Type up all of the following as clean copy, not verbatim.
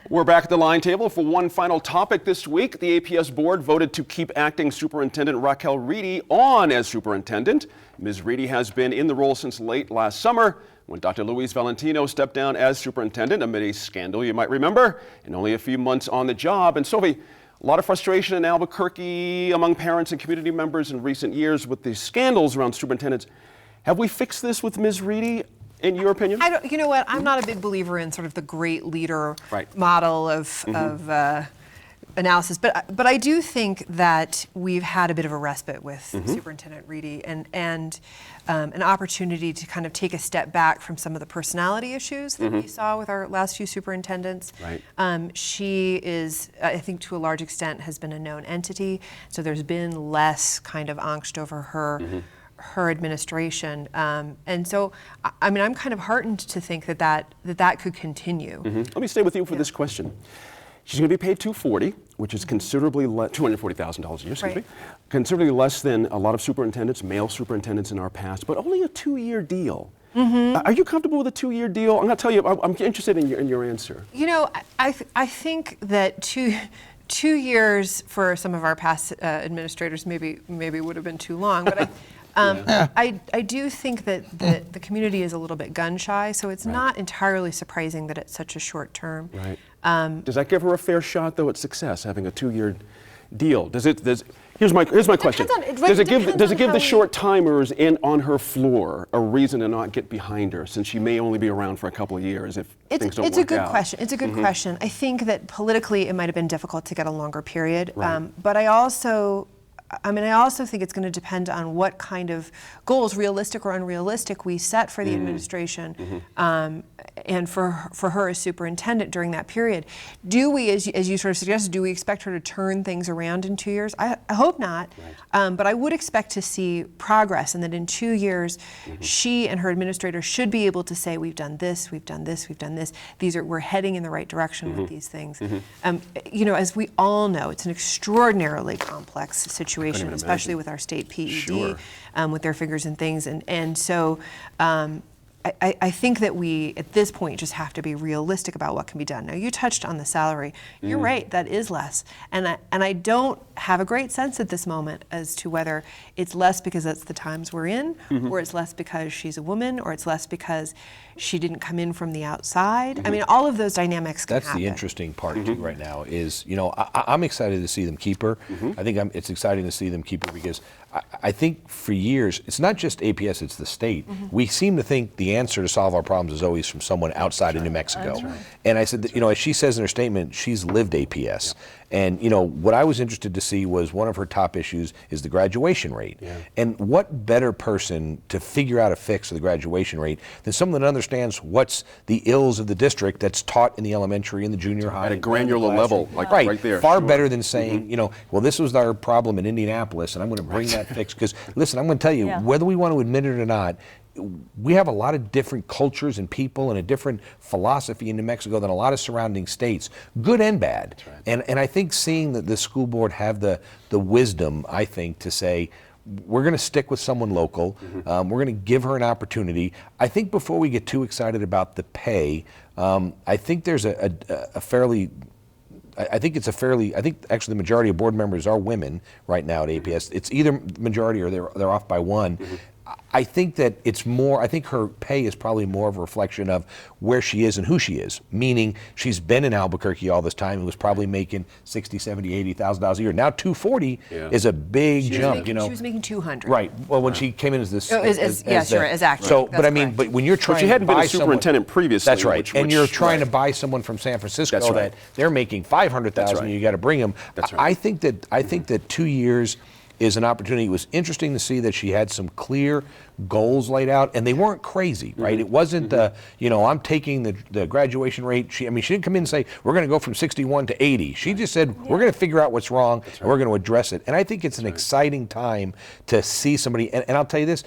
We're back at the line table for one final topic this week. The APS board voted to keep acting Superintendent Raquel Reedy on as superintendent. Ms. Reedy has been in the role since late last summer when Dr. Luis Valentino stepped down as superintendent amid a scandal you might remember, and only a few months on the job. And Sophie, a lot of frustration in Albuquerque among parents and community members in recent years with the scandals around superintendents. Have we fixed this with Ms. Reedy, in your opinion? You know what? I'm not a big believer in sort of the great leader Right. model of analysis, but I do think that we've had a bit of a respite with Superintendent Reedy and an opportunity to kind of take a step back from some of the personality issues that we saw with our last few superintendents. Right. She is, I think, to a large extent, has been a known entity, so there's been less kind of angst over her administration, and so I mean, I'm kind of heartened to think that could continue. Let me stay with you for this question. She's going to be paid $240,000, which is considerably less, $240,000 a year, excuse me, considerably less than a lot of superintendents, male superintendents in our past, but only a 2-year deal. Are you comfortable with a 2-year deal? I'm going to tell you, I'm interested in your answer. You know, I think that 2 years for some of our past administrators maybe would have been too long, but I do think that the community is a little bit gun shy, so it's not entirely surprising that it's such a short term. Right. Does that give her a fair shot, though, at success, having a 2-year deal? Here's my question. Does it give the short timers on her floor a reason to not get behind her, since she may only be around for a couple of years if things don't work out? It's a good question. It's a good question. I think that politically it might have been difficult to get a longer period, but I also think it's going to depend on what kind of goals, realistic or unrealistic, we set for the administration and for her as superintendent during that period. Do we, as you sort of suggested, do we expect her to turn things around in 2 years? I hope not, but I would expect to see progress, and that in 2 years, she and her administrator should be able to say, we've done this, we've done this, we've done this. We're heading in the right direction with these things. You know, as we all know, it's an extraordinarily complex situation, especially with our state PED, with their figures and things. And so I think that we, at this point, just have to be realistic about what can be done. Now, you touched on the salary. You're right, that is less. And I don't have a great sense at this moment as to whether it's less because that's the times we're in, or it's less because she's a woman, or it's less because she didn't come in from the outside. I mean, all of those dynamics can happen. That's the interesting part too right now is, you know, I'm excited to see them keep her. I think it's exciting to see them keep her because I think for years, it's not just APS, it's the state. We seem to think the answer to solve our problems is always from someone outside of New Mexico. And I said, that, you know, as she says in her statement, she's lived APS. And, you know, what I was interested to see was one of her top issues is the graduation rate. And what better person to figure out a fix of the graduation rate than someone that understands what's the ills of the district that's taught in the elementary and the junior high. At a granular level, like right there. Far better than saying, you know, well, this was our problem in Indianapolis, and I'm going to bring that fix. Because, listen, I'm going to tell you, whether we want to admit it or not, we have a lot of different cultures and people and a different philosophy in New Mexico than a lot of surrounding states, good and bad. And I think seeing that the school board have the wisdom, I think, to say, we're going to stick with someone local. We're going to give her an opportunity. I think before we get too excited about the pay, I think there's I think actually the majority of board members are women right now at APS. It's either majority or they're off by one. I think that it's more, I think her pay is probably more of a reflection of where she is and who she is, meaning she's been in Albuquerque all this time and was probably making $60,000, $70,000, $80,000 a year. Now $240,000 is a big jump, you know. She was making $200,000. Right. Well, when she came in as this, as acting. So, but I mean, but when you're trying, she hadn't to been buy a superintendent previously. That's right. And you're trying to buy someone from San Francisco that they're making $500,000, and you got to bring them. I think that 2 years is an opportunity. It was interesting to see that she had some clear goals laid out, and they weren't crazy, right? It wasn't, you know, I'm taking the graduation rate. She didn't come in and say, we're going to go from 61 to 80. She just said, we're going to figure out what's wrong, and we're going to address it. And I think it's an exciting time to see somebody, and I'll tell you this,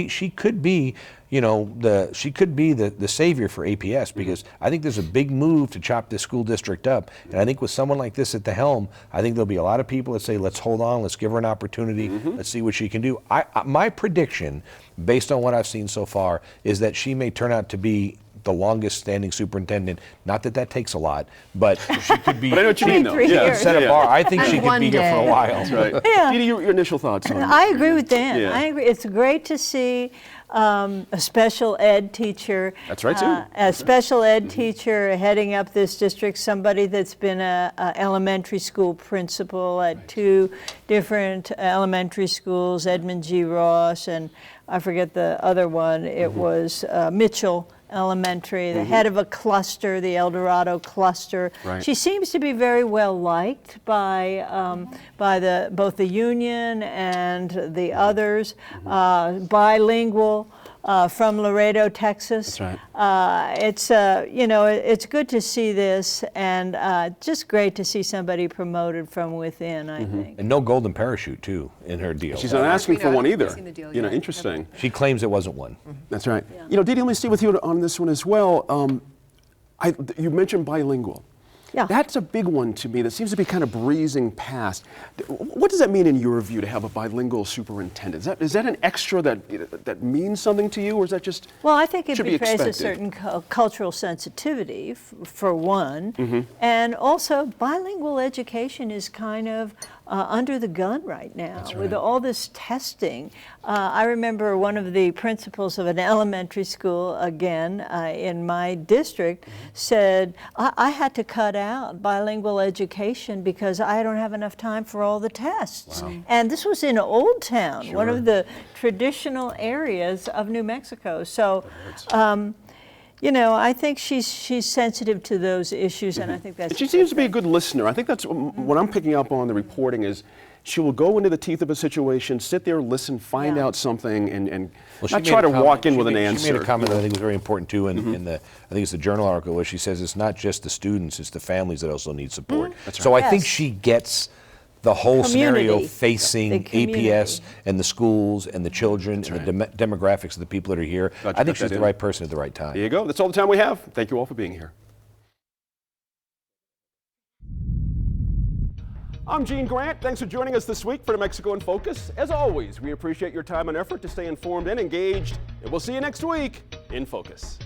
she could be you know, she could be the savior for APS, because I think there's a big move to chop this school district up. And I think with someone like this at the helm, I think there'll be a lot of people that say, let's hold on, let's give her an opportunity, let's see what she can do. My prediction, based on what I've seen so far, is that she may turn out to be the longest standing superintendent. Not that that takes a lot, but she could be. But I know what you mean, though. Three Yeah. years. Set a bar. I think And she could one be here for a day. while. That's right. Yeah. Dee Dee, your initial thoughts on I agree with Dan. Yeah. I agree. It's great to see a special ed teacher. That's right, too. A special ed teacher heading up this district, somebody that's been a elementary school principal at 2 different elementary schools, Edmund G. Ross, and I forget the other one. It was Mitchell Elementary, the head of a cluster, the El Dorado cluster. Right. She seems to be very well liked by both the union and the others. Bilingual. From Laredo, Texas. That's right. It's good to see this, and just great to see somebody promoted from within, I think. And no golden parachute, too, in her deal. She's not asking for one either. Seen the deal You know, yet. interesting. She claims it wasn't one. That's right. You know, Dee Dee, let me stay with you on this one as well. You mentioned bilingual. Yeah. That's a big one to me that seems to be kind of breezing past. What does that mean in your view to have a bilingual superintendent? Is that an extra that means something to you, or is that just Well, I think it should be betrays a expected? certain cultural sensitivity, for one, and also bilingual education is kind of under the gun right now with all this testing. I remember one of the principals of an elementary school, again, in my district, said, I had to cut out bilingual education because I don't have enough time for all the tests. Wow. And this was in Old Town, one of the traditional areas of New Mexico. So, I think she's sensitive to those issues, and I think that's. And she seems to be a good listener. I think that's what I'm picking up on the reporting is she will go into the teeth of a situation, sit there, listen, find out something, and not try to walk in with an answer. She made a comment that I think was very important too in the I think it's the Journal article where she says it's not just the students, it's the families that also need support. So I think Yes. she gets the whole scenario Community. facing The community. APS and the schools and the children and the demographics of the people that are here. Glad you I think put she's that the in. right person at the right time. There you go. That's all the time we have. Thank you all for being here. I'm Gene Grant. Thanks for joining us this week for New Mexico in Focus. As always, we appreciate your time and effort to stay informed and engaged, and we'll see you next week in Focus.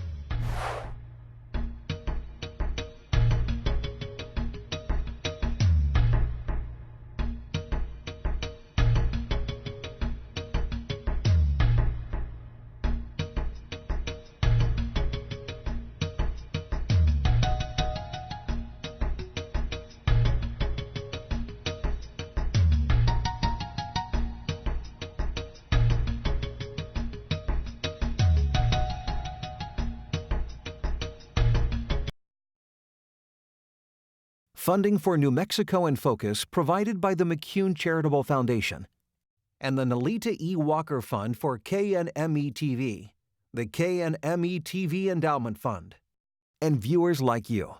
Funding for New Mexico in Focus provided by the McCune Charitable Foundation and the Nalita E. Walker Fund for KNME-TV, the KNME-TV Endowment Fund, and viewers like you.